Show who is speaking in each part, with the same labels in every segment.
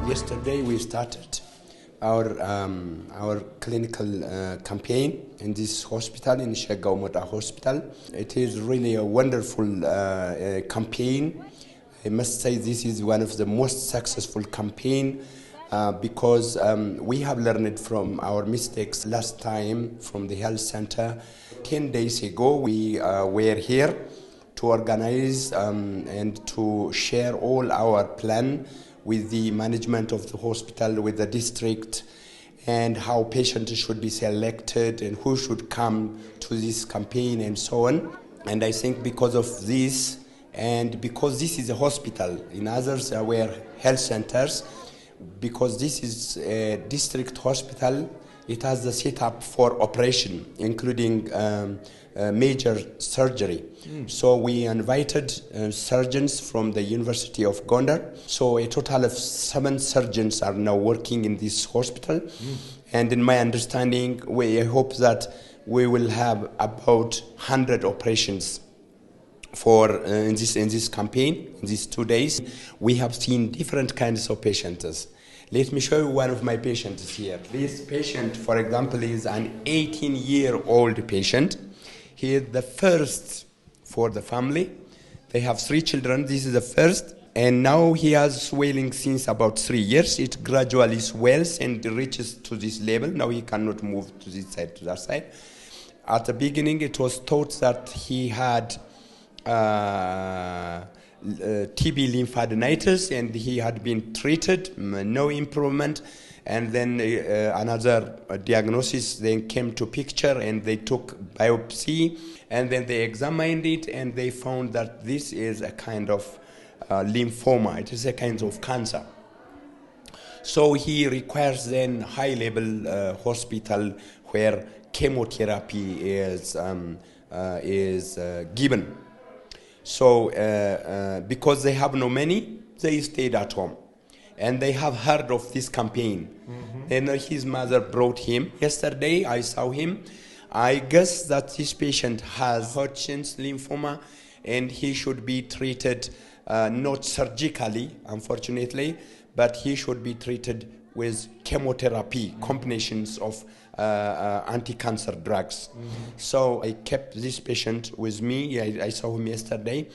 Speaker 1: Yesterday we started our clinical campaign in this hospital, in Mola Hospital. It is really a wonderful campaign. I must say this is one of the most successful campaign because we have learned from our mistakes last time from the health center. 10 days ago we were here to organize and to share all our plan with the management of the hospital, with the district, and how patients should be selected and who should come to this campaign and so on. And I think because of this, and because this is a hospital, in others were health centers, because this is a district hospital, it has the setup for operation, including major surgery. So we invited surgeons from the University of Gondar. So a total of 7 surgeons are now working in this hospital. And in my understanding, I hope that we will have about 100 operations for in this campaign, in these 2 days. We have seen different kinds of patients. Let me show you one of my patients here. This patient, for example, is an 18-year-old patient. He is the first for the family. They have 3 children. This is the first. And now he has swelling since about 3 years. It gradually swells and reaches to this level. Now he cannot move to this side, to that side. At the beginning, it was thought that he had TB lymphadenitis, and he had been treated, no improvement, and then another diagnosis then came to picture, and they took biopsy, and then they examined it, and they found that this is a kind of lymphoma. It is a kind of cancer. So he requires then high-level hospital where chemotherapy is given. So because they have no money, they stayed at home. And they have heard of this campaign. Then his mother brought him. Yesterday I saw him. I guess that this patient has Hodgkin's lymphoma, and he should be treated not surgically, unfortunately, but he should be treated with chemotherapy, combinations of anti-cancer drugs. So I kept this patient with me. I saw him yesterday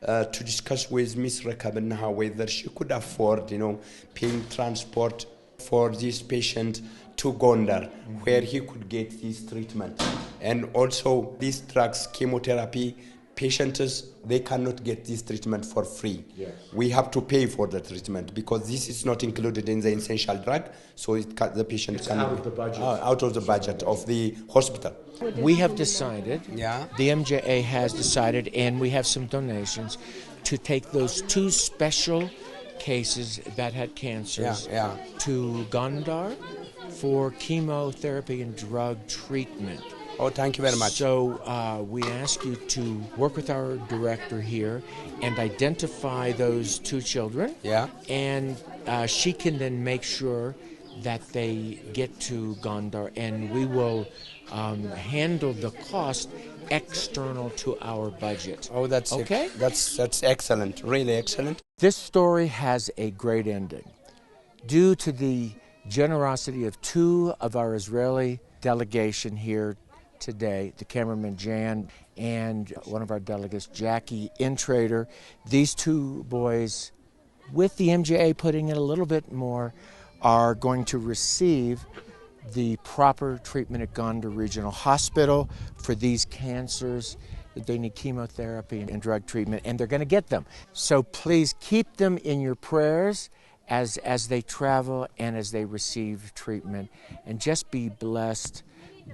Speaker 1: to discuss with Ms. Rekabinha whether she could afford, paying transport for this patient to Gondar, where he could get this treatment. And also these drugs, chemotherapy, patients, they cannot get this treatment for free. Yes. We have to pay for the treatment because this is not included in the essential drug, so the patient
Speaker 2: it's out of the budget.
Speaker 1: Out of the budget of the hospital.
Speaker 3: We have decided, the MJAA has decided, and we have some donations, to take those 2 special cases that had cancers to Gondar for chemotherapy and drug treatment.
Speaker 1: Oh, thank you very much.
Speaker 3: So we ask you to work with our director here and identify those 2 children. And she can then make sure that they get to Gondar, and we will handle the cost external to our budget.
Speaker 1: Oh, that's okay. That's excellent, really excellent.
Speaker 3: This story has a great ending. Due to the generosity of 2 of our Israeli delegation here today, the cameraman Jan and one of our delegates, Jackie Intrader, these 2 boys, with the MJAA putting in a little bit more, are going to receive the proper treatment at Gondar Regional Hospital for these cancers that they need chemotherapy and drug treatment, and they're going to get them. So please keep them in your prayers as they travel and as they receive treatment, and just be blessed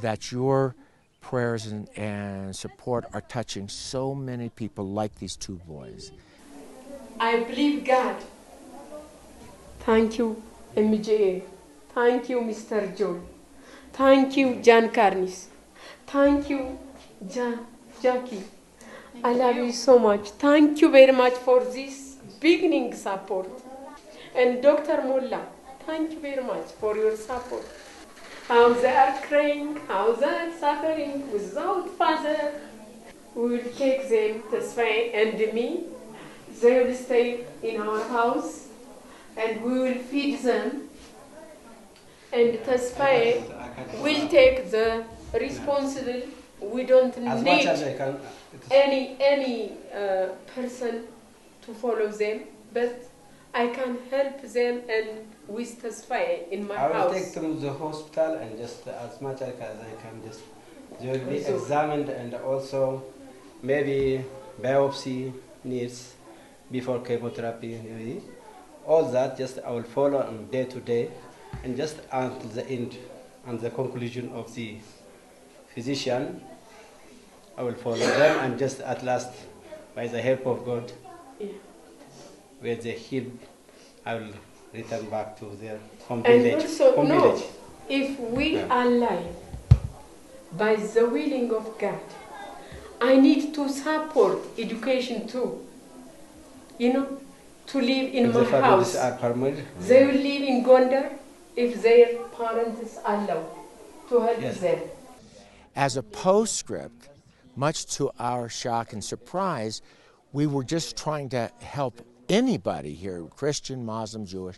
Speaker 3: that your prayers and support are touching so many people like these 2 boys.
Speaker 4: I believe God. Thank you, MJAA. Thank you, Mr. John. Thank you, Jan Carnis. Thank you, Jackie. I love you so much. Thank you very much for this beginning support. And Dr. Mola, thank you very much for your support. How they are crying, how they are suffering without father. We will take them, Tesfaye and me. They will stay in our house. and we will feed them. And Tasfaye will take the responsible. We don't need any person to follow them, but I can help them and with Tasfaye in my house.
Speaker 2: I will take them to the hospital and just as much as I can, just they will be examined, and also maybe biopsy needs before chemotherapy. Maybe. All that just I will follow on day to day, and just until the end, and the conclusion of the physician, I will follow them, and just at last, by the help of God, where they heal, I will return back to their home village.
Speaker 4: And also, no, if we are alive by the willing of God, I need to support education too. You know, to live in my house. They will live in Gondar if their parents allow to help them.
Speaker 3: As a postscript, much to our shock and surprise, we were just trying to help anybody here, Christian, Muslim, Jewish.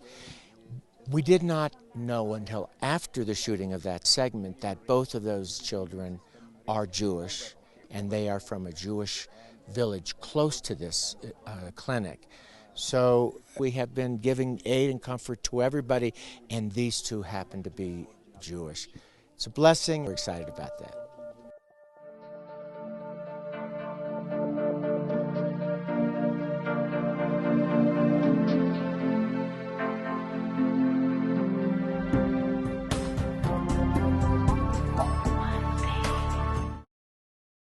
Speaker 3: We did not know until after the shooting of that segment that both of those children are Jewish, and they are from a Jewish village close to this clinic. So we have been giving aid and comfort to everybody, and these two happen to be Jewish. It's a blessing. We're excited about that.